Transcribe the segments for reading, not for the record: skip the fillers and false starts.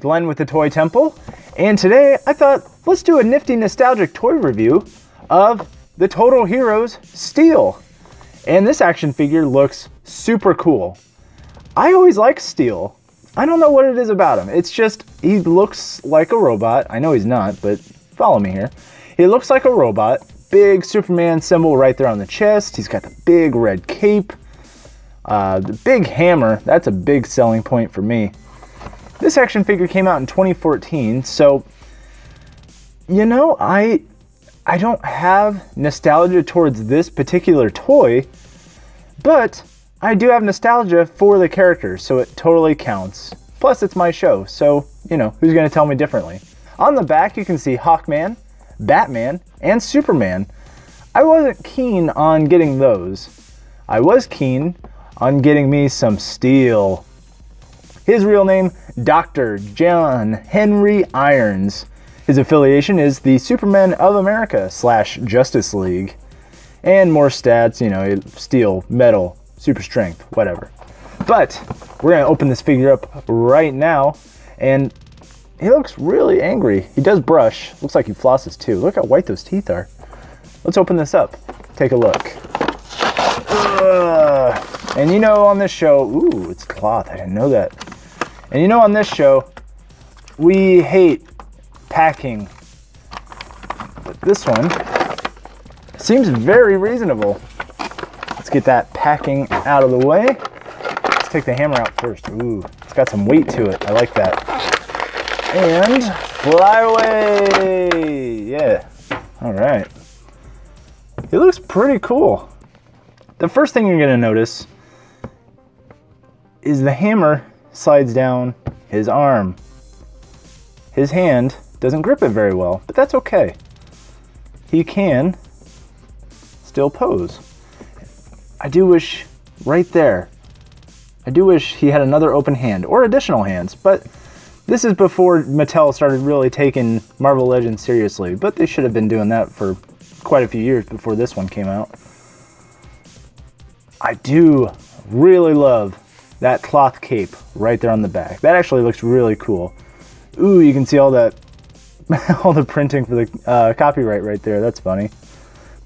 Glenn with the Toy Temple, and today I thought let's do a nifty nostalgic toy review of the Total Heroes Steel. And this action figure looks super cool. I always like Steel. I don't know what it is about him. It's just, he looks like a robot. I know he's not, but follow me here. He looks like a robot. Big Superman symbol right there on the chest. He's got the big red cape. The big hammer, that's a big selling point for me. This action figure came out in 2014, so, you know, I don't have nostalgia towards this particular toy, but I do have nostalgia for the characters, so it totally counts. Plus, it's my show, so, you know, who's going to tell me differently? On the back, you can see Hawkman, Batman, and Superman. I wasn't keen on getting those. I was keen on getting me some Steel. His real name, Dr. John Henry Irons. His affiliation is the Supermen of America / Justice League. And more stats, you know, steel, metal, super strength, whatever. But we're gonna open this figure up right now, and he looks really angry. He does brush. Looks like he flosses too. Look how white those teeth are. Let's open this up. Take a look. And you know, on this show, ooh, it's cloth. I didn't know that. And you know, on this show, we hate packing. But this one seems very reasonable. Let's get that packing out of the way. Let's take the hammer out first. Ooh, it's got some weight to it. I like that. And fly away. Yeah. All right. It looks pretty cool. The first thing you're going to notice is the hammer slides down his arm. His hand doesn't grip it very well, but that's okay. He can still pose. I do wish, right there, I do wish he had another open hand, or additional hands, but this is before Mattel started really taking Marvel Legends seriously, but they should have been doing that for quite a few years before this one came out. I do really love that cloth cape right there on the back. That actually looks really cool. Ooh, you can see all that, all the printing for the copyright right there. That's funny.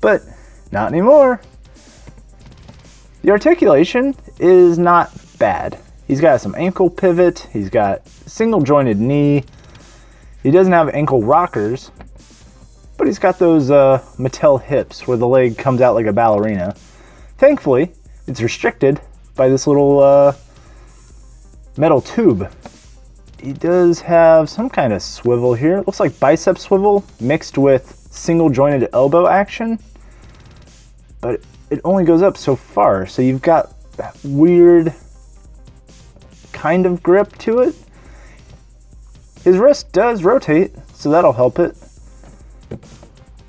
But not anymore. The articulation is not bad. He's got some ankle pivot. He's got single jointed knee. He doesn't have ankle rockers, but he's got those Mattel hips where the leg comes out like a ballerina. Thankfully, it's restricted by this little metal tube. He does have some kind of swivel here. It looks like bicep swivel mixed with single jointed elbow action, but it only goes up so far. So you've got that weird kind of grip to it. His wrist does rotate, so that'll help it.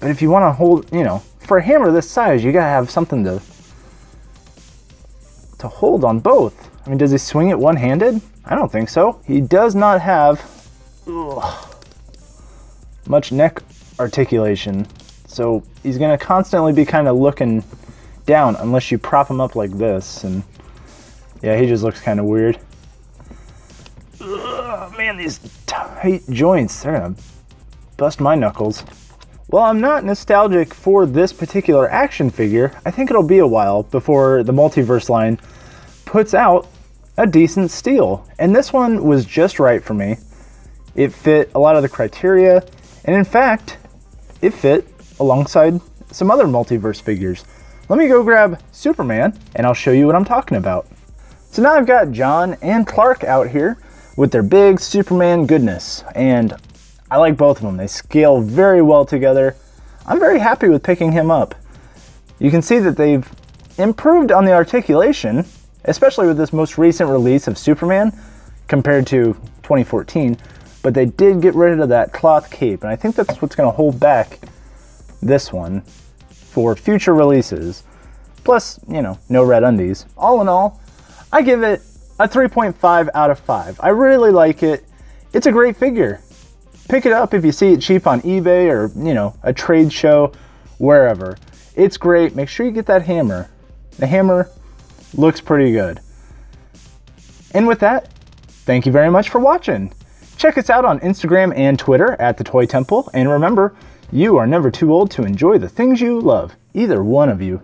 But if you want to hold, you know, for a hammer this size, you gotta have something to hold on both. I mean, does he swing it one-handed? I don't think so. He does not have much neck articulation, so he's gonna constantly be kind of looking down unless you prop him up like this, and yeah, he just looks kind of weird. Man, these tight joints, they're gonna bust my knuckles. While I'm not nostalgic for this particular action figure, I think it'll be a while before the Multiverse line puts out a decent Steel. And this one was just right for me. It fit a lot of the criteria, and in fact, it fit alongside some other Multiverse figures. Let me go grab Superman, and I'll show you what I'm talking about. So now I've got John and Clark out here with their big Superman goodness, and I like both of them. They scale very well together. I'm very happy with picking him up. You can see that they've improved on the articulation, especially with this most recent release of Superman compared to 2014, but they did get rid of that cloth cape, and I think that's what's going to hold back this one for future releases. Plus, you know, no red undies. All in all, I give it a 3.5 out of 5. I really like it. It's a great figure. Pick it up if you see it cheap on eBay or, you know, a trade show, wherever. It's great. Make sure you get that hammer. The hammer looks pretty good. And with that, thank you very much for watching. Check us out on Instagram and Twitter at The Toy Temple, and remember, you are never too old to enjoy the things you love, either one of you.